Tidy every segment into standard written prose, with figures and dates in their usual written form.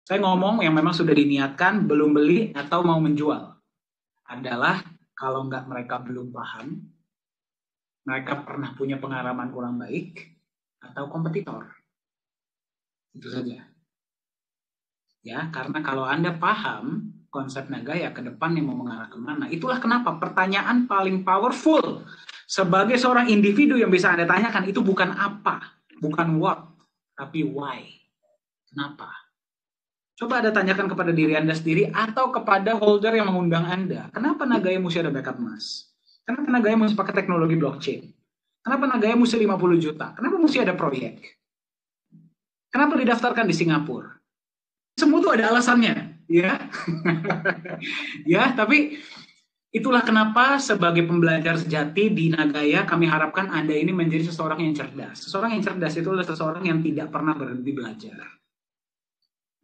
Saya ngomong yang memang sudah diniatkan, belum beli atau mau menjual. Adalah kalau nggak mereka belum paham, mereka pernah punya pengalaman kurang baik, atau kompetitor. Itu saja. Ya, karena kalau Anda paham konsep Nagaya ke depan yang mau mengarah kemana, itulah kenapa pertanyaan paling powerful sebagai seorang individu yang bisa Anda tanyakan itu bukan apa, bukan what, tapi why. Kenapa? Coba Anda tanyakan kepada diri Anda sendiri atau kepada holder yang mengundang Anda. Kenapa Nagaya mesti ada backup emas? Kenapa Nagaya mesti pakai teknologi blockchain? Kenapa Nagaya mesti 50 juta? Kenapa mesti ada proyek? Kenapa didaftarkan di Singapura? Semua itu ada alasannya, ya. Ya, tapi itulah kenapa sebagai pembelajar sejati di Nagaya kami harapkan Anda ini menjadi seseorang yang cerdas. Seseorang yang cerdas itu adalah seseorang yang tidak pernah berhenti belajar.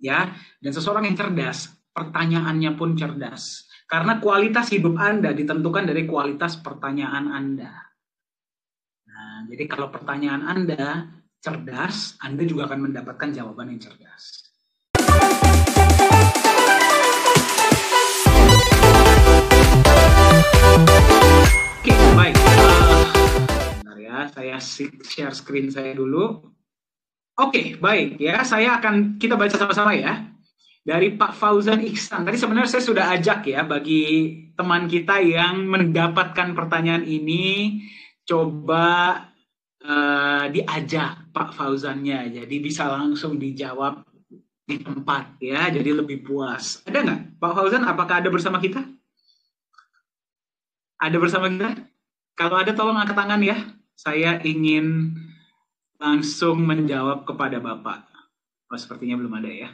Ya, dan seseorang yang cerdas, pertanyaannya pun cerdas. Karena kualitas hidup Anda ditentukan dari kualitas pertanyaan Anda. Nah, jadi kalau pertanyaan Anda cerdas, Anda juga akan mendapatkan jawaban yang cerdas. Oke, baik. Bentar ya, saya share screen saya dulu. Oke, baik ya. Kita baca sama-sama ya. Dari Pak Fauzan Iksan. Tadi sebenarnya saya sudah ajak ya bagi teman kita yang mendapatkan pertanyaan ini, coba diajak Pak Fauzannya. Jadi bisa langsung dijawab di tempat ya. Jadi lebih puas. Ada nggak? Pak Fauzan, apakah ada bersama kita? Ada bersama kita? Kalau ada tolong angkat tangan ya. Saya ingin langsung menjawab kepada Bapak. Oh, sepertinya belum ada ya.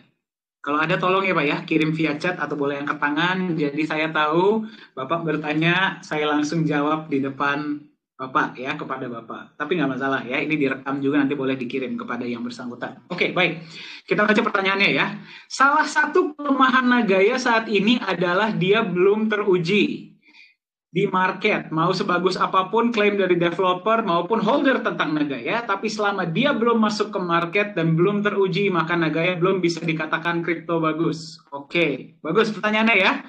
Kalau ada tolong ya Pak ya, kirim via chat atau boleh angkat tangan. Jadi saya tahu Bapak bertanya, saya langsung jawab di depan Bapak ya, kepada Bapak. Tapi nggak masalah ya, ini direkam juga, nanti boleh dikirim kepada yang bersangkutan. Oke, baik. Kita baca pertanyaannya ya. Salah satu kelemahan Nagaya saat ini adalah dia belum teruji di market, mau sebagus apapun klaim dari developer maupun holder tentang Nagaya, tapi selama dia belum masuk ke market dan belum teruji, maka Nagaya belum bisa dikatakan kripto bagus. Oke, bagus pertanyaannya ya.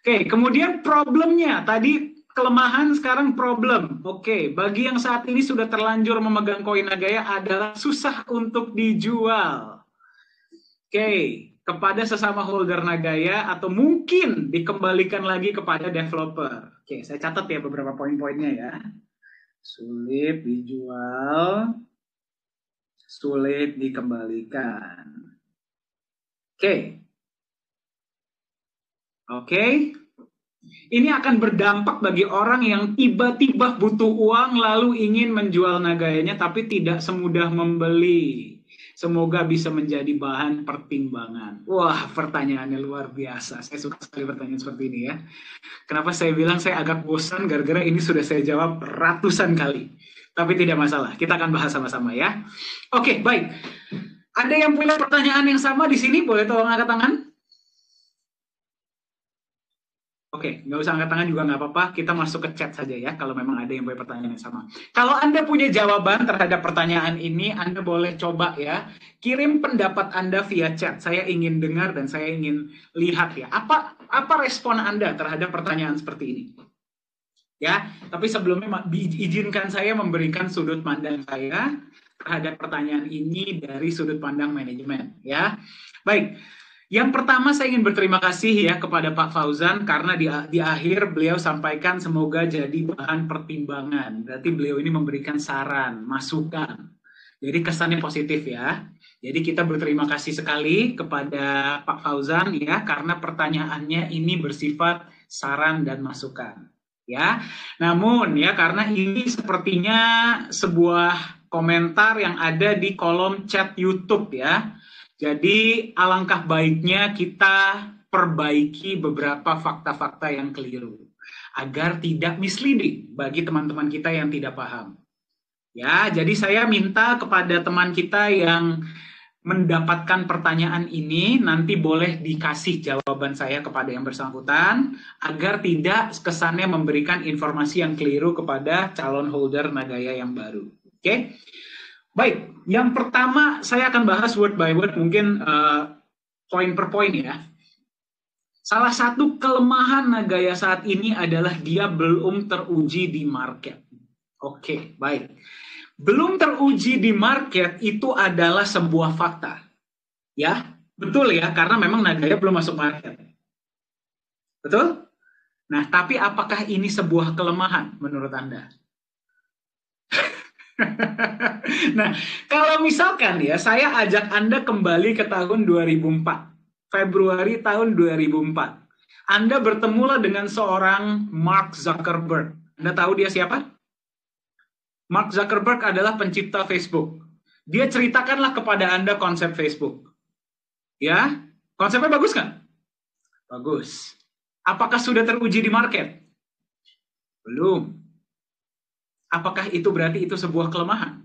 Oke, kemudian problemnya, tadi kelemahan, sekarang problem. Oke, bagi yang saat ini sudah terlanjur memegang koin Nagaya adalah susah untuk dijual. Oke, kepada sesama holder Nagaya atau mungkin dikembalikan lagi kepada developer. Oke, saya catat ya beberapa poin-poinnya ya. Sulit dijual, sulit dikembalikan. Oke. Oke. Ini akan berdampak bagi orang yang tiba-tiba butuh uang lalu ingin menjual Nagayanya tapi tidak semudah membeli. Semoga bisa menjadi bahan pertimbangan. Wah, pertanyaannya luar biasa. Saya suka sekali pertanyaan seperti ini ya. Kenapa saya bilang saya agak bosan gara-gara ini sudah saya jawab ratusan kali. Tapi tidak masalah, kita akan bahas sama-sama ya. Oke, baik. Ada yang punya pertanyaan yang sama di sini? Boleh tolong angkat tangan? Oke, nggak usah angkat tangan juga nggak apa-apa. Kita masuk ke chat saja ya, kalau memang ada yang punya pertanyaan yang sama. Kalau Anda punya jawaban terhadap pertanyaan ini, Anda boleh coba ya, kirim pendapat Anda via chat. Saya ingin dengar dan saya ingin lihat ya, apa respon Anda terhadap pertanyaan seperti ini. Ya, tapi sebelumnya izinkan saya memberikan sudut pandang saya terhadap pertanyaan ini dari sudut pandang manajemen ya. Baik. Yang pertama saya ingin berterima kasih ya kepada Pak Fauzan karena di akhir beliau sampaikan semoga jadi bahan pertimbangan. Berarti beliau ini memberikan saran, masukan. Jadi kesannya positif ya. Jadi kita berterima kasih sekali kepada Pak Fauzan ya karena pertanyaannya ini bersifat saran dan masukan. Ya. Namun ya karena ini sepertinya sebuah komentar yang ada di kolom chat YouTube ya. Jadi alangkah baiknya kita perbaiki beberapa fakta-fakta yang keliru agar tidak misleading bagi teman-teman kita yang tidak paham. Ya, jadi saya minta kepada teman kita yang mendapatkan pertanyaan ini nanti boleh dikasih jawaban saya kepada yang bersangkutan agar tidak kesannya memberikan informasi yang keliru kepada calon holder Nagaya yang baru. Oke? Baik, yang pertama saya akan bahas word by word mungkin poin per poin ya. Salah satu kelemahan Nagaya saat ini adalah dia belum teruji di market. Oke, baik. Belum teruji di market itu adalah sebuah fakta. Ya, betul ya, karena memang Nagaya belum masuk market. Betul? Nah, tapi apakah ini sebuah kelemahan menurut Anda? Nah, kalau misalkan ya, saya ajak Anda kembali ke tahun 2004. Februari tahun 2004. Anda bertemulah dengan seorang Mark Zuckerberg. Anda tahu dia siapa? Mark Zuckerberg adalah pencipta Facebook. Dia ceritakanlah kepada Anda konsep Facebook. Ya, konsepnya bagus kan? Bagus. Apakah sudah teruji di market? Belum. Apakah itu berarti itu sebuah kelemahan?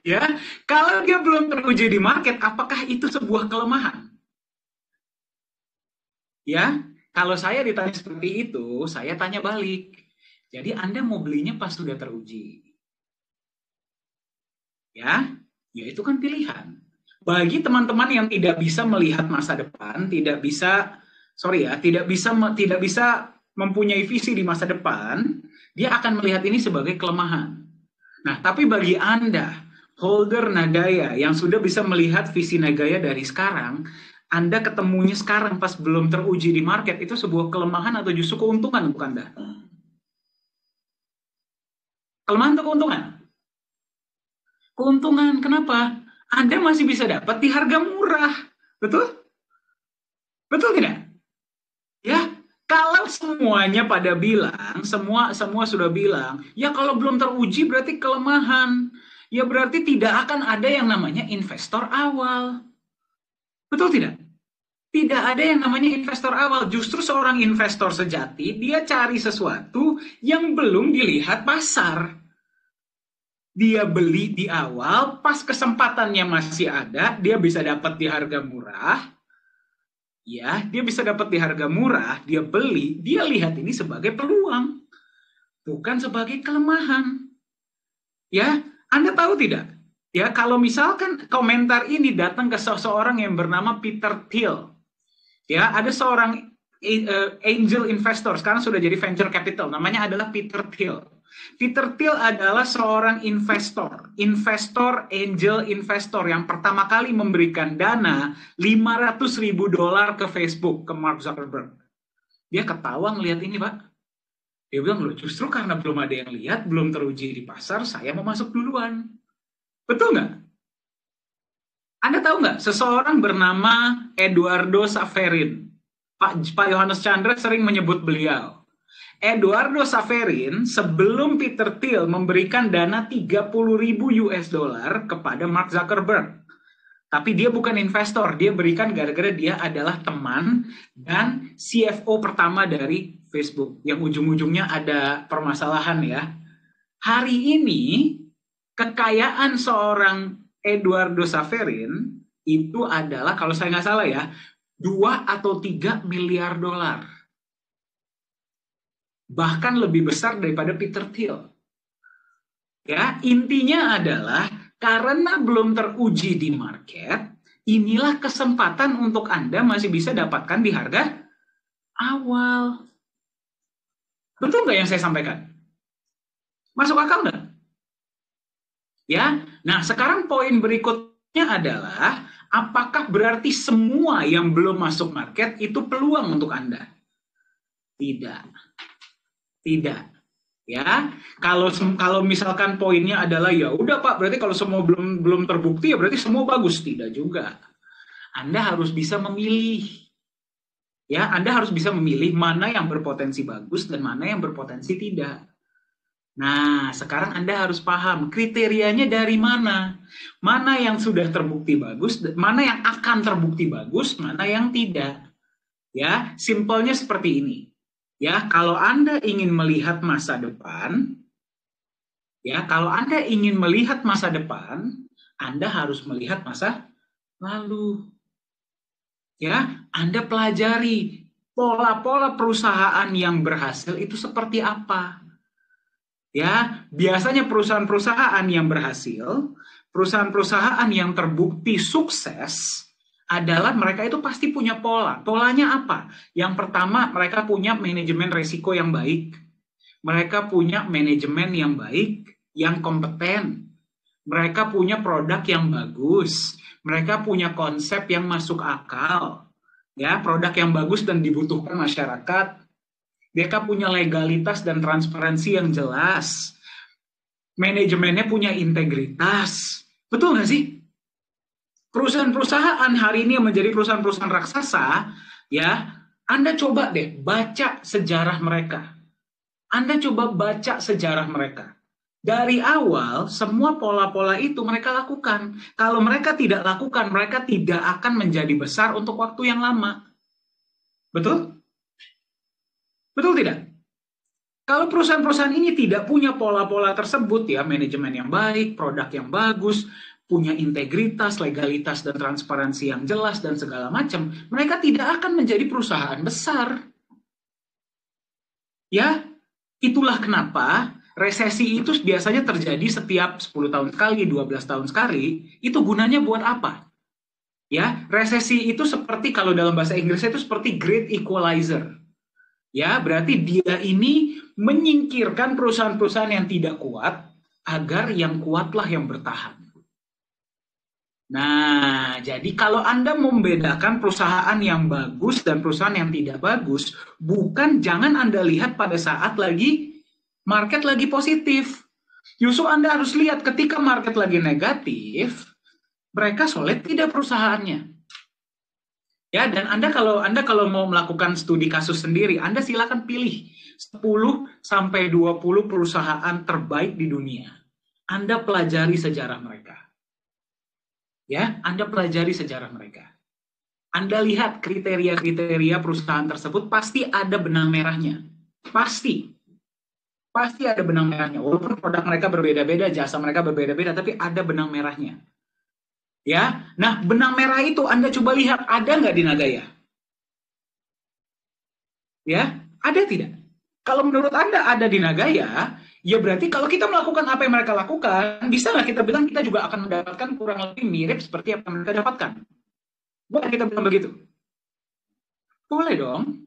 Ya, kalau dia belum teruji di market, apakah itu sebuah kelemahan? Ya, kalau saya ditanya seperti itu, saya tanya balik. Jadi Anda mau belinya pas sudah teruji. Ya, ya itu kan pilihan. Bagi teman-teman yang tidak bisa melihat masa depan, tidak bisa mempunyai visi di masa depan, dia akan melihat ini sebagai kelemahan. Nah, tapi bagi Anda, holder Nagaya yang sudah bisa melihat visi Nagaya dari sekarang, Anda ketemunya sekarang pas belum teruji di market, itu sebuah kelemahan atau justru keuntungan untuk Anda? Kelemahan atau keuntungan? Keuntungan, kenapa? Anda masih bisa dapat di harga murah. Betul? Betul tidak? Ya, kalau semuanya pada bilang, semua sudah bilang, ya kalau belum teruji berarti kelemahan. Ya berarti tidak akan ada yang namanya investor awal. Betul tidak? Tidak ada yang namanya investor awal. Justru seorang investor sejati, dia cari sesuatu yang belum dilihat pasar. Dia beli di awal, pas kesempatannya masih ada, dia bisa dapat di harga murah. Ya, dia bisa dapat di harga murah, dia beli, dia lihat ini sebagai peluang, bukan sebagai kelemahan. Ya, Anda tahu tidak? Ya, kalau misalkan komentar ini datang ke seseorang yang bernama Peter Thiel. Ya, ada seorang angel investor, sekarang sudah jadi venture capital, namanya adalah Peter Thiel. Peter Thiel adalah seorang investor angel investor yang pertama kali memberikan dana $500.000 ke Facebook, ke Mark Zuckerberg. Dia ketawa ngelihat ini, Pak. Dia bilang, loh, justru karena belum ada yang lihat, belum teruji di pasar, saya mau masuk duluan. Betul nggak? Anda tahu nggak, seseorang bernama Eduardo Saverin. Pak Yohanes Chandra sering menyebut beliau. Eduardo Saverin sebelum Peter Thiel memberikan dana $30.000 kepada Mark Zuckerberg. Tapi dia bukan investor, dia berikan gara-gara dia adalah teman dan CFO pertama dari Facebook. Yang ujung-ujungnya ada permasalahan ya. Hari ini kekayaan seorang Eduardo Saverin itu adalah, kalau saya nggak salah ya, 2 atau 3 miliar dolar. Bahkan lebih besar daripada Peter Thiel. Ya, intinya adalah karena belum teruji di market, inilah kesempatan untuk Anda masih bisa dapatkan di harga awal. Betul nggak yang saya sampaikan? Masuk akal nggak? Ya, nah sekarang poin berikutnya adalah, apakah berarti semua yang belum masuk market itu peluang untuk Anda? Tidak. Tidak. Ya, kalau misalkan poinnya adalah ya udah Pak, berarti kalau semua belum terbukti ya berarti semua bagus. Tidak juga. Anda harus bisa memilih. Ya, Anda harus bisa memilih mana yang berpotensi bagus dan mana yang berpotensi tidak. Nah, sekarang Anda harus paham kriterianya dari mana. Mana yang sudah terbukti bagus, mana yang akan terbukti bagus, mana yang tidak. Ya, simpelnya seperti ini. Ya, kalau Anda ingin melihat masa depan, ya, kalau Anda ingin melihat masa depan, Anda harus melihat masa lalu. Ya, Anda pelajari pola-pola perusahaan yang berhasil itu seperti apa. Ya, biasanya perusahaan-perusahaan yang berhasil, Perusahaan-perusahaan yang terbukti sukses adalah mereka itu pasti punya pola. Polanya apa? Yang pertama, mereka punya manajemen risiko yang baik. Mereka punya manajemen yang baik, yang kompeten. Mereka punya produk yang bagus. Mereka punya konsep yang masuk akal. Ya, produk yang bagus dan dibutuhkan masyarakat. Mereka punya legalitas dan transparansi yang jelas. Manajemennya punya integritas. Betul nggak sih? Perusahaan-perusahaan hari ini yang menjadi perusahaan-perusahaan raksasa, ya, Anda coba deh baca sejarah mereka. Anda coba baca sejarah mereka. Dari awal, semua pola-pola itu mereka lakukan. Kalau mereka tidak lakukan, mereka tidak akan menjadi besar untuk waktu yang lama. Betul? Betul tidak? Kalau perusahaan-perusahaan ini tidak punya pola-pola tersebut, ya, manajemen yang baik, produk yang bagus, punya integritas, legalitas, dan transparansi yang jelas, dan segala macam, mereka tidak akan menjadi perusahaan besar. Ya, itulah kenapa resesi itu biasanya terjadi setiap 10 tahun sekali, 12 tahun sekali. Itu gunanya buat apa? Ya, resesi itu seperti, kalau dalam bahasa Inggrisnya itu seperti great equalizer. Ya, berarti dia ini menyingkirkan perusahaan-perusahaan yang tidak kuat agar yang kuatlah yang bertahan. Nah, jadi kalau Anda membedakan perusahaan yang bagus dan perusahaan yang tidak bagus, jangan Anda lihat pada saat market lagi positif. Justru Anda harus lihat ketika market lagi negatif, mereka solid tidak perusahaannya. Ya, dan Anda kalau mau melakukan studi kasus sendiri, Anda silakan pilih 10 sampai 20 perusahaan terbaik di dunia. Anda pelajari sejarah mereka. Ya, Anda pelajari sejarah mereka. Anda lihat kriteria-kriteria perusahaan tersebut, pasti ada benang merahnya. Pasti ada benang merahnya. Walaupun produk mereka berbeda-beda, jasa mereka berbeda-beda, tapi ada benang merahnya. Ya, nah benang merah itu Anda coba lihat ada nggak di Nagaya? Ya, ada tidak? Kalau menurut Anda ada di Nagaya, ya berarti kalau kita melakukan apa yang mereka lakukan, bisa nggak kita bilang kita juga akan mendapatkan kurang lebih mirip seperti apa yang mereka dapatkan? Boleh kita bilang begitu? Boleh dong.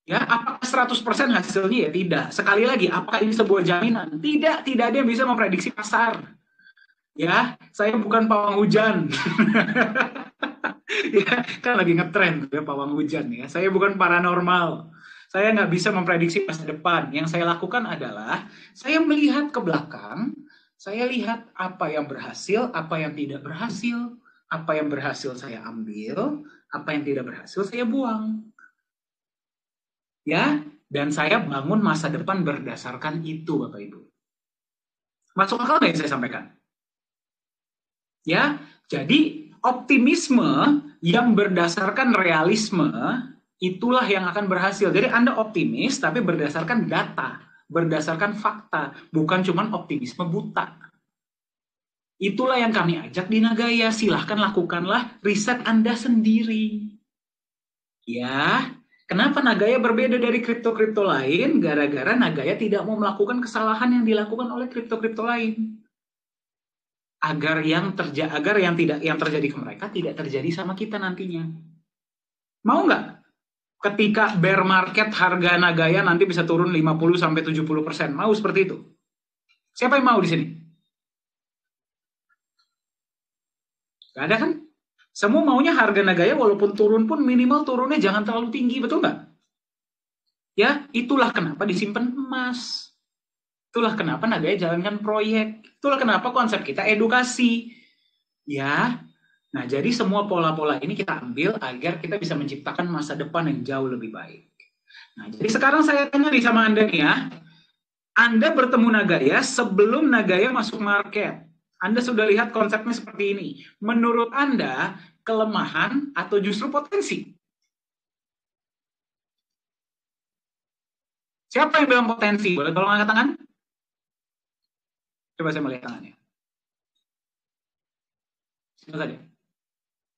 Ya, apakah 100% hasilnya? Ya tidak. Sekali lagi, apakah ini sebuah jaminan? Tidak ada yang bisa memprediksi pasar. Ya, saya bukan pawang hujan. Ya, kan lagi ngetren ya pawang hujan ya. Saya bukan paranormal. Saya nggak bisa memprediksi masa depan. Yang saya lakukan adalah saya melihat ke belakang, saya lihat apa yang berhasil, apa yang tidak berhasil, apa yang berhasil saya ambil, apa yang tidak berhasil saya buang. Ya, dan saya bangun masa depan berdasarkan itu, Bapak Ibu. Masuk akal nggak yang saya sampaikan? Ya, jadi optimisme yang berdasarkan realisme itulah yang akan berhasil. Jadi Anda optimis tapi berdasarkan data, berdasarkan fakta, bukan cuma optimisme buta. Itulah yang kami ajak di Nagaya. Silahkan lakukanlah riset Anda sendiri. Ya, kenapa Nagaya berbeda dari kripto-kripto lain? Gara-gara Nagaya tidak mau melakukan kesalahan yang dilakukan oleh kripto-kripto lain. Agar yang terjadi ke mereka tidak terjadi sama kita nantinya. Mau nggak? Ketika bear market harga Nagaya nanti bisa turun 50-70%. Mau seperti itu? Siapa yang mau di sini? Gak ada kan? Semua maunya harga Nagaya walaupun turun pun minimal turunnya jangan terlalu tinggi, betul nggak? Ya, itulah kenapa disimpan emas. Itulah kenapa Nagaya jalankan proyek. Itulah kenapa konsep kita edukasi. Ya, nah jadi semua pola-pola ini kita ambil agar kita bisa menciptakan masa depan yang jauh lebih baik. Nah, jadi sekarang saya tanya nih sama Anda nih ya. Anda bertemu Nagaya sebelum Nagaya masuk market. Anda sudah lihat konsepnya seperti ini. Menurut Anda, kelemahan atau justru potensi? Siapa yang bilang potensi? Boleh tolong angkat tangan? Coba saya melihat tangannya. Siapa tadi?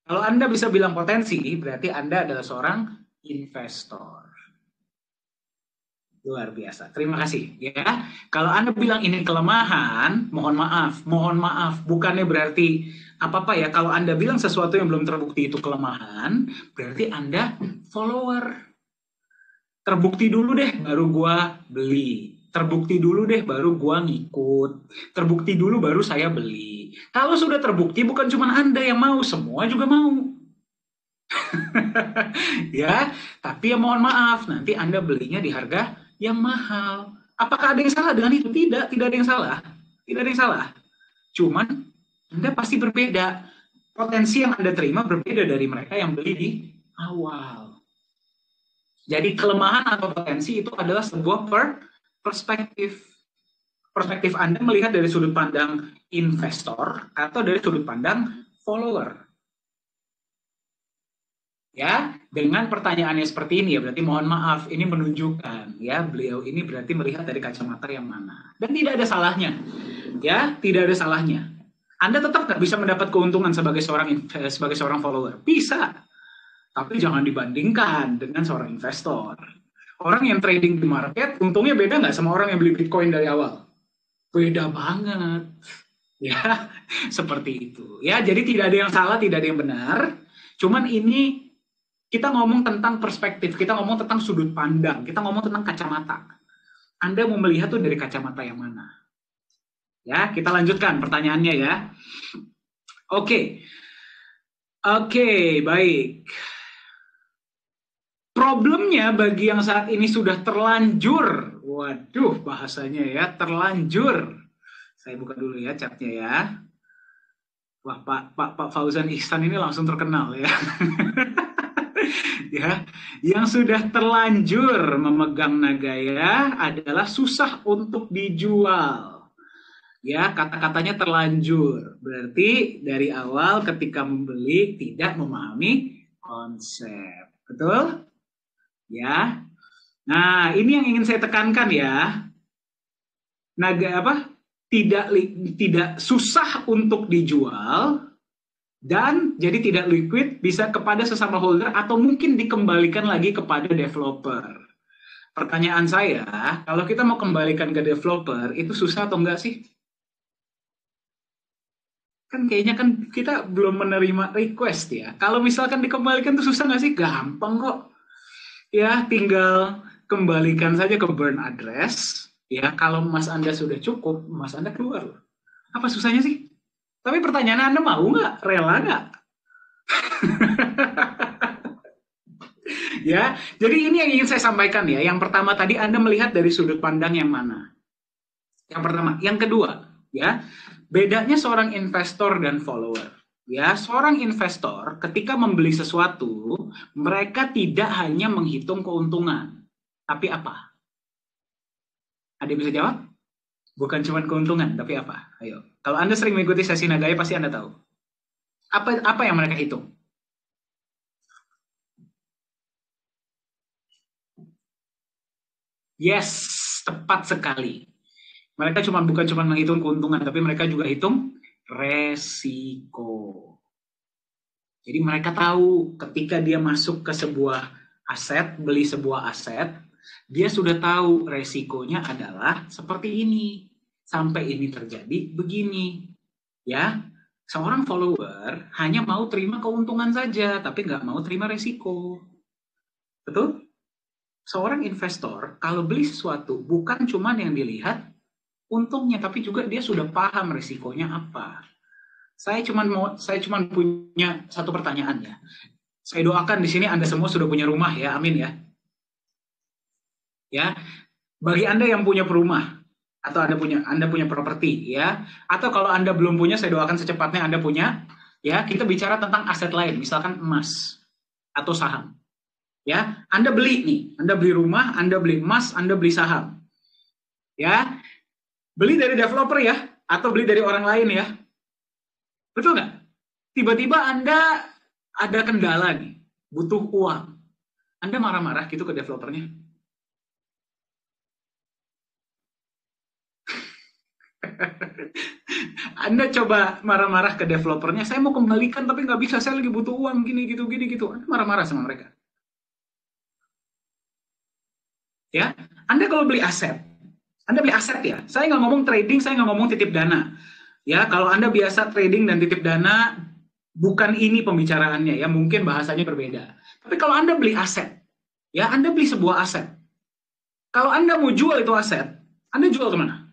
Kalau Anda bisa bilang potensi, berarti Anda adalah seorang investor. Luar biasa. Terima kasih ya. Kalau Anda bilang ini kelemahan, mohon maaf. Mohon maaf. Bukannya berarti apa-apa ya. Kalau Anda bilang sesuatu yang belum terbukti itu kelemahan, berarti Anda follower. Terbukti dulu deh, baru gua beli. Terbukti dulu deh, baru gua ngikut. Terbukti dulu, baru saya beli. Kalau sudah terbukti, bukan cuma Anda yang mau, semua juga mau. Ya, tapi ya mohon maaf, nanti Anda belinya di harga yang mahal. Apakah ada yang salah dengan itu? Tidak, tidak ada yang salah. Tidak ada yang salah. Cuman Anda pasti berbeda. Potensi yang Anda terima berbeda dari mereka yang beli di awal. Jadi kelemahan atau potensi itu adalah sebuah perspektif. Perspektif Anda melihat dari sudut pandang investor atau dari sudut pandang follower. Ya, dengan pertanyaannya seperti ini ya, berarti mohon maaf, ini menunjukkan ya beliau ini berarti melihat dari kacamata yang mana. Dan tidak ada salahnya. Ya, tidak ada salahnya. Anda tetap nggak bisa mendapat keuntungan sebagai seorang follower. Bisa, tapi jangan dibandingkan dengan seorang investor. Orang yang trading di market, untungnya beda nggak sama orang yang beli Bitcoin dari awal? Beda banget. Ya, seperti itu. Ya, jadi tidak ada yang salah, tidak ada yang benar. Cuman ini kita ngomong tentang perspektif, kita ngomong tentang sudut pandang, kita ngomong tentang kacamata. Anda mau melihat tuh dari kacamata yang mana? Ya, kita lanjutkan pertanyaannya ya. Oke. Oke, baik. Problemnya bagi yang saat ini sudah terlanjur, waduh bahasanya ya, terlanjur. Saya buka dulu ya chatnya ya. Wah, Pak Fauzan Ihsan ini langsung terkenal ya. Ya, yang sudah terlanjur memegang Nagaya adalah susah untuk dijual. Ya, kata-katanya terlanjur. Berarti dari awal ketika membeli tidak memahami konsep. Betul? Ya. Nah, ini yang ingin saya tekankan ya. Tidak susah untuk dijual dan jadi tidak liquid, bisa kepada sesama holder atau mungkin dikembalikan lagi kepada developer. Pertanyaan saya, kalau kita mau kembalikan ke developer, itu susah atau enggak sih? Kan kayaknya kan kita belum menerima request ya. Kalau misalkan dikembalikan itu susah nggak sih? Gampang kok. Ya, tinggal kembalikan saja ke burn address. Ya, kalau Mas Anda sudah cukup, Mas Anda keluar. Apa susahnya sih? Tapi pertanyaan Anda mau nggak? Rela nggak? Ya, jadi ini yang ingin saya sampaikan ya. Yang pertama tadi Anda melihat dari sudut pandang yang mana? Yang pertama, yang kedua, ya, bedanya seorang investor dan follower. Ya, seorang investor ketika membeli sesuatu, mereka tidak hanya menghitung keuntungan, tapi apa? Ada yang bisa jawab? Bukan cuma keuntungan, tapi apa? Ayo. Kalau Anda sering mengikuti sesi Nagaya, pasti Anda tahu. Apa yang mereka hitung? Yes, tepat sekali. Mereka bukan cuma menghitung keuntungan, tapi mereka juga hitung resiko. Jadi mereka tahu ketika dia masuk ke sebuah aset, beli sebuah aset, dia sudah tahu resikonya adalah seperti ini. Sampai ini terjadi begini. Ya, seorang follower hanya mau terima keuntungan saja, tapi nggak mau terima resiko. Betul? Seorang investor kalau beli sesuatu bukan cuma yang dilihat untungnya, tapi juga dia sudah paham resikonya apa. Saya cuma punya satu pertanyaan ya. Saya doakan di sini Anda semua sudah punya rumah ya, amin ya. Ya, bagi Anda yang punya rumah atau Anda punya properti ya, atau kalau Anda belum punya, saya doakan secepatnya Anda punya. Ya, kita bicara tentang aset lain, misalkan emas atau saham. Ya, Anda beli nih, Anda beli rumah, Anda beli emas, Anda beli saham. Ya, beli dari developer ya, atau beli dari orang lain ya. Betul nggak? Tiba-tiba Anda ada kendala nih, butuh uang. Anda marah-marah gitu ke developernya. Anda coba marah-marah ke developernya, saya mau kembalikan tapi nggak bisa, saya lagi butuh uang gini gitu. Anda marah-marah sama mereka. Ya, Anda kalau beli aset, Anda beli aset ya. Saya nggak ngomong trading, saya nggak ngomong titip dana. Ya, kalau Anda biasa trading dan titip dana, bukan ini pembicaraannya ya. Mungkin bahasanya berbeda. Tapi kalau Anda beli aset, ya Anda beli sebuah aset. Kalau Anda mau jual itu aset, Anda jual kemana?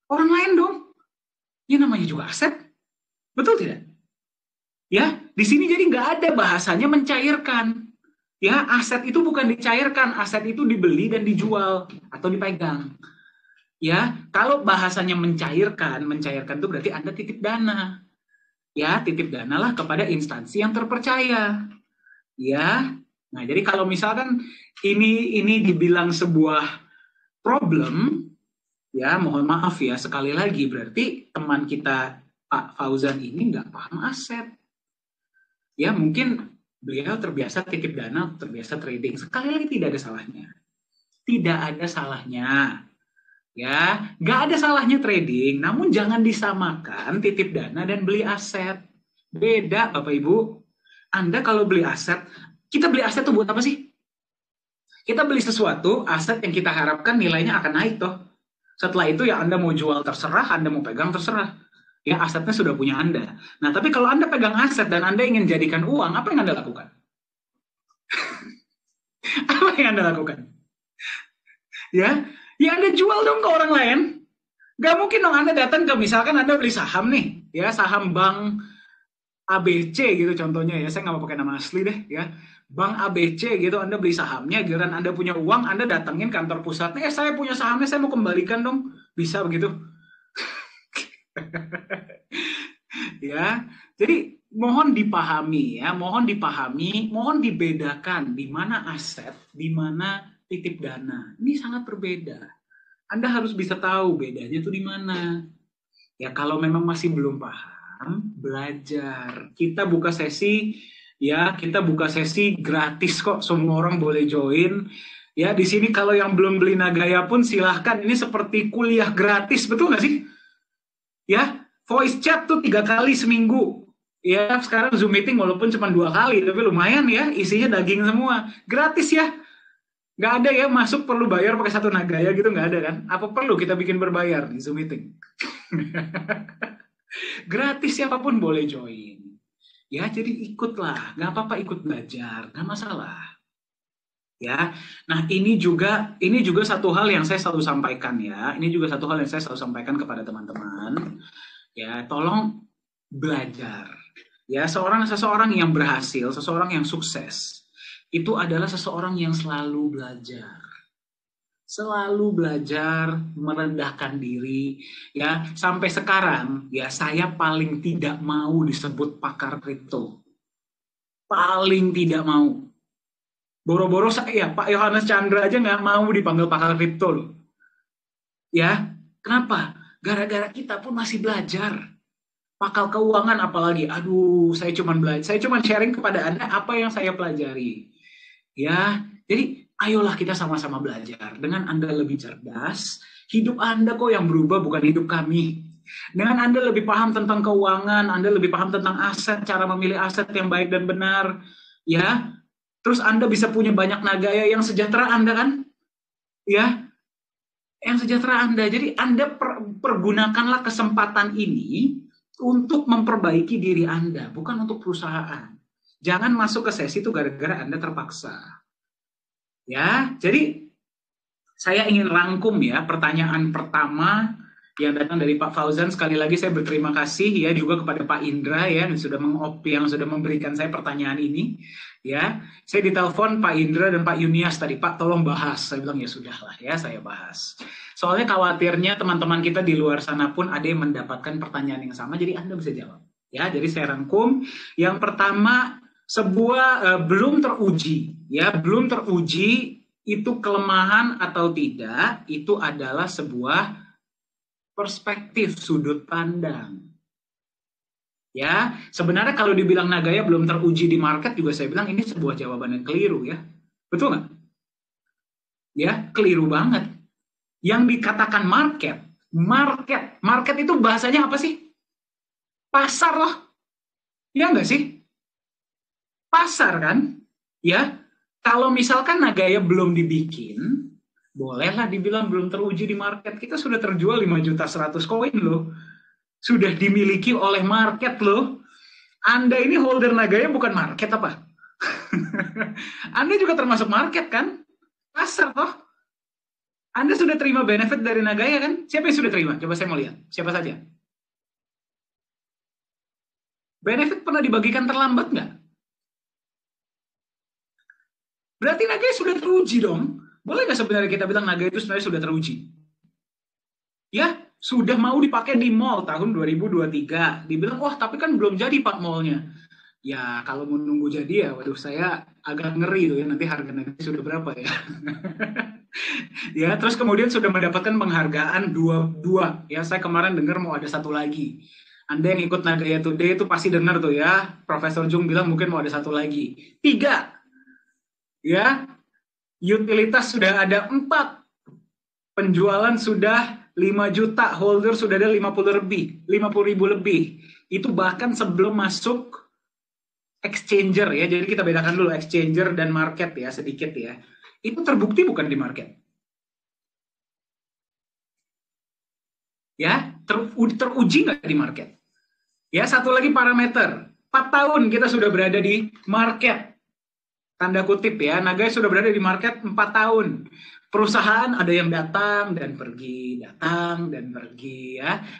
Orang lain dong. Ya namanya juga aset. Betul tidak? Ya, di sini jadi nggak ada bahasanya mencairkan. Ya, aset itu bukan dicairkan, aset itu dibeli dan dijual atau dipegang. Ya, kalau bahasanya mencairkan, mencairkan itu berarti Anda titip dana. Ya, titip dana lah kepada instansi yang terpercaya. Ya. Nah, jadi kalau misalkan ini dibilang sebuah problem, ya mohon maaf ya sekali lagi berarti teman kita Pak Fauzan ini nggak paham aset. Ya, mungkin beliau terbiasa titip dana, terbiasa trading. Sekali lagi tidak ada salahnya. Tidak ada salahnya. Ya, nggak ada salahnya trading, namun jangan disamakan titip dana dan beli aset. Beda, Bapak Ibu. Anda kalau beli aset, kita beli aset itu buat apa sih? Kita beli sesuatu, aset yang kita harapkan nilainya akan naik toh. Setelah itu ya Anda mau jual terserah, Anda mau pegang terserah. Ya, asetnya sudah punya Anda. Nah, tapi kalau Anda pegang aset dan Anda ingin jadikan uang, apa yang Anda lakukan? Apa yang Anda lakukan? Ya, ya Anda jual dong ke orang lain. Gak mungkin dong Anda datang ke misalkan Anda beli saham nih, ya saham bank ABC gitu contohnya ya, saya nggak mau pakai nama asli deh ya. Bank ABC gitu, Anda beli sahamnya, giliran Anda punya uang, Anda datengin kantor pusatnya, saya punya sahamnya, saya mau kembalikan dong. Bisa begitu? Ya, jadi mohon dipahami ya, mohon dibedakan di mana aset, di mana titip dana. Ini sangat berbeda. Anda harus bisa tahu bedanya itu di mana. Ya kalau memang masih belum paham, belajar. Kita buka sesi, ya kita buka sesi gratis kok, semua orang boleh join. Ya di sini kalau yang belum beli Nagaya pun silahkan. Ini seperti kuliah gratis, betul nggak sih? Ya, voice chat tuh 3 kali seminggu. Ya sekarang Zoom meeting walaupun cuma 2 kali, tapi lumayan ya, isinya daging semua. Gratis ya. Nggak ada ya masuk perlu bayar pakai satu Nagaya gitu, nggak ada kan? Apa perlu kita bikin berbayar di Zoom meeting? Gratis siapapun boleh join. Ya, jadi ikutlah, nggak apa-apa ikut belajar, nggak masalah. Ya, nah ini juga satu hal yang saya selalu sampaikan ya. Ini juga satu hal yang saya selalu sampaikan kepada teman-teman. Ya, tolong belajar. Ya, seseorang yang berhasil, seseorang yang sukses, itu adalah seseorang yang selalu belajar. Selalu belajar merendahkan diri ya sampai sekarang ya saya paling tidak mau disebut pakar kripto, paling tidak mau. Boro-boro saya Pak Yohanes Chandra aja nggak mau dipanggil pakar kripto loh ya. Kenapa? Gara-gara kita pun masih belajar. Pakal keuangan apalagi, aduh saya cuman sharing kepada Anda apa yang saya pelajari ya. Jadi ayolah kita sama-sama belajar. Dengan Anda lebih cerdas, hidup Anda kok yang berubah, bukan hidup kami. Dengan Anda lebih paham tentang keuangan, Anda lebih paham tentang aset, cara memilih aset yang baik dan benar, ya. Terus Anda bisa punya banyak Nagaya yang sejahtera Anda kan, ya, yang sejahtera Anda. Jadi Anda pergunakanlah kesempatan ini untuk memperbaiki diri Anda, bukan untuk perusahaan. Jangan masuk ke sesi itu gara-gara Anda terpaksa. Ya, jadi saya ingin rangkum ya pertanyaan pertama yang datang dari Pak Fauzan. Sekali lagi saya berterima kasih ya juga kepada Pak Indra ya yang sudah memberikan saya pertanyaan ini. Ya, saya ditelepon Pak Indra dan Pak Yunias tadi, Pak tolong bahas. Saya bilang ya sudahlah ya saya bahas. Soalnya khawatirnya teman-teman kita di luar sana pun ada yang mendapatkan pertanyaan yang sama, jadi Anda bisa jawab. Ya, jadi saya rangkum. Yang pertama belum teruji ya, belum teruji itu kelemahan atau tidak, itu adalah sebuah perspektif sudut pandang. Ya, sebenarnya kalau dibilang Nagaya belum teruji di market juga saya bilang ini sebuah jawaban yang keliru ya. Betul nggak? Ya, keliru banget. Yang dikatakan market itu bahasanya apa sih? Pasar loh. Ya nggak sih? Pasar kan? Ya, Kalau misalkan Nagaya belum dibikin, bolehlah dibilang belum teruji di market. Kita sudah terjual 5.100.000 koin loh. Sudah dimiliki oleh market loh. Anda ini holder Nagaya bukan market apa? Anda juga termasuk market kan? Pasar toh? Anda sudah terima benefit dari Nagaya kan? Siapa yang sudah terima? Coba saya mau lihat. Siapa saja? Benefit pernah dibagikan terlambat nggak? Berarti Nagaya sudah teruji dong. Boleh nggak sebenarnya kita bilang Nagaya itu sebenarnya sudah teruji? Ya, sudah mau dipakai di mall tahun 2023. Dibilang, wah tapi kan belum jadi Pak mallnya. Ya, kalau mau nunggu jadi ya, waduh saya agak ngeri tuh ya, nanti harga Nagaya sudah berapa ya. Ya, terus kemudian sudah mendapatkan penghargaan dua. Ya, saya kemarin dengar mau ada satu lagi. Anda yang ikut Nagaya Today itu pasti dengar tuh ya, Profesor Jung bilang mungkin mau ada satu lagi. 3, ya, utilitas sudah ada 4, penjualan sudah 5 juta, holder sudah ada 50.000 lebih. Itu bahkan sebelum masuk exchanger ya, jadi kita bedakan dulu exchanger dan market ya, sedikit ya. Itu terbukti bukan di market? Ya, teruji nggak di market? Ya, satu lagi parameter. 4 tahun kita sudah berada di market. Tanda kutip ya, Nagaya sudah berada di market 4 tahun. Perusahaan ada yang datang dan pergi ya.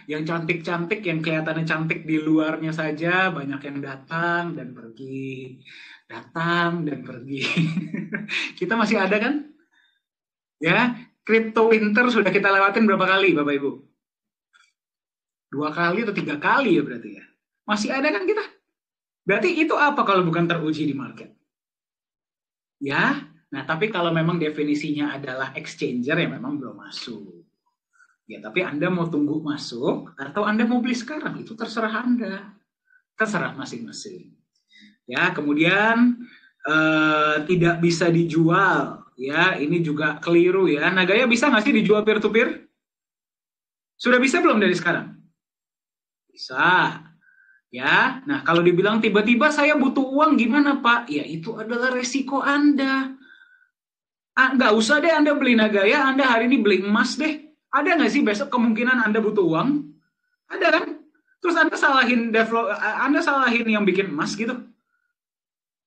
Yang cantik-cantik, yang kelihatannya cantik di luarnya saja, banyak yang datang dan pergi. Kita masih ada kan? Ya, crypto winter sudah kita lewatin berapa kali Bapak Ibu? 2 kali atau 3 kali ya berarti ya. Masih ada kan kita? Berarti itu apa kalau bukan teruji di market? Ya, nah tapi kalau memang definisinya adalah exchanger ya memang belum masuk. Ya, tapi Anda mau tunggu masuk atau Anda mau beli sekarang, itu terserah Anda. Terserah masing-masing. Ya, kemudian tidak bisa dijual. Ya, ini juga keliru ya. Nagaya bisa nggak sih dijual peer-to-peer? Sudah bisa belum dari sekarang? Bisa. Ya, nah kalau dibilang tiba-tiba saya butuh uang gimana Pak? Ya itu adalah resiko Anda. Nggak usah deh Anda beli Nagaya, Anda hari ini beli emas deh. Ada nggak sih besok kemungkinan Anda butuh uang? Ada kan? Terus Anda salahin yang bikin emas gitu.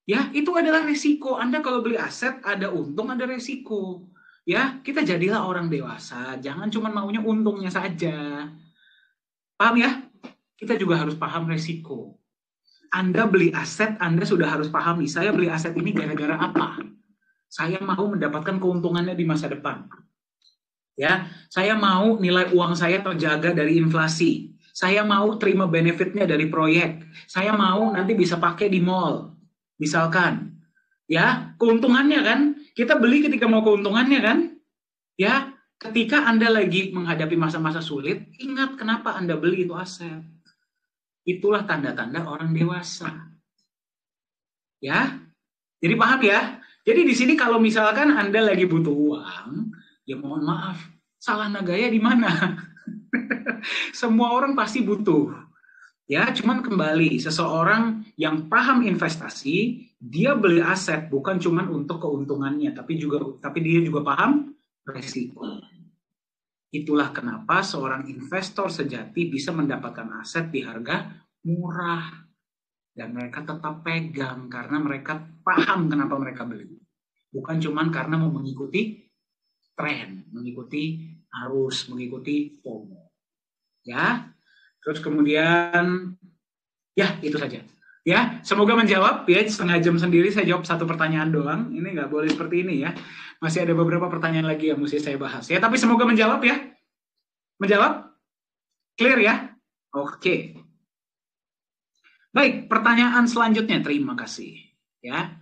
Ya, itu adalah resiko. Anda kalau beli aset, ada untung, ada resiko. Ya, kita jadilah orang dewasa. Jangan cuma maunya untungnya saja. Paham ya? Kita juga harus paham resiko. Anda beli aset, Anda sudah harus pahami. Saya beli aset ini gara-gara apa? Saya mau mendapatkan keuntungannya di masa depan. Ya, saya mau nilai uang saya terjaga dari inflasi. Saya mau terima benefitnya dari proyek. Saya mau nanti bisa pakai di mall. Misalkan, ya, keuntungannya kan, kita beli ketika mau keuntungannya kan, ya, ketika Anda lagi menghadapi masa-masa sulit, ingat kenapa Anda beli itu aset. Itulah tanda-tanda orang dewasa. Ya, jadi paham ya? Jadi di sini kalau misalkan Anda lagi butuh uang, ya mohon maaf, salah Nagaya di mana? Semua orang pasti butuh. Ya, cuman kembali, seseorang yang paham investasi, dia beli aset bukan cuman untuk keuntungannya, tapi dia juga paham resiko. Itulah kenapa seorang investor sejati bisa mendapatkan aset di harga murah. Dan mereka tetap pegang karena mereka paham kenapa mereka beli. Bukan cuman karena mau mengikuti tren, mengikuti arus, mengikuti FOMO. Ya, terus kemudian ya itu saja. Ya, semoga menjawab ya, setengah jam sendiri saya jawab satu pertanyaan doang. Ini nggak boleh seperti ini ya. Masih ada beberapa pertanyaan lagi yang mesti saya bahas ya. Tapi semoga menjawab ya. Menjawab? Clear ya? Oke. Baik, pertanyaan selanjutnya. Terima kasih. Ya,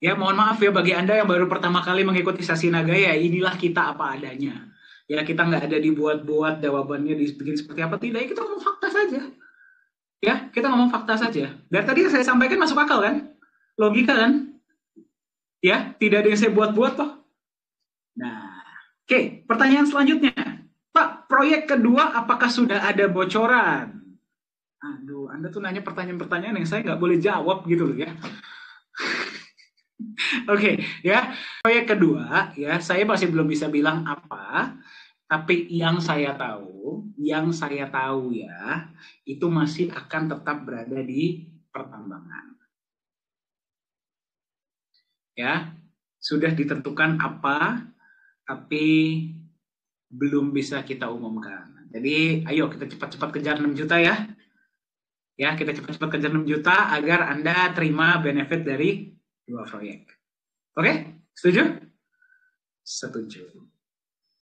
ya mohon maaf ya bagi Anda yang baru pertama kali mengikuti sesi Nagaya. Inilah kita apa adanya. Ya kita nggak ada dibuat-buat jawabannya dibikin seperti apa tidak. Ya, kita ngomong fakta saja. Ya kita ngomong fakta saja. Dari tadi yang saya sampaikan masuk akal kan? Logika kan? Ya tidak ada yang saya buat-buat toh. Nah, oke. Pertanyaan selanjutnya. Pak, proyek kedua apakah sudah ada bocoran? Aduh, Anda tuh nanya pertanyaan-pertanyaan yang saya nggak boleh jawab gitu loh ya. Oke, ya. Proyek kedua, ya, saya masih belum bisa bilang apa, tapi yang saya tahu ya, itu masih akan tetap berada di pertambangan. Ya, sudah ditentukan apa, tapi belum bisa kita umumkan. Jadi, ayo kita cepat-cepat kejar 6 juta ya. Ya, kita cepat-cepat kejar 6 juta agar Anda terima benefit dari 2 proyek. Oke? Setuju? Setuju.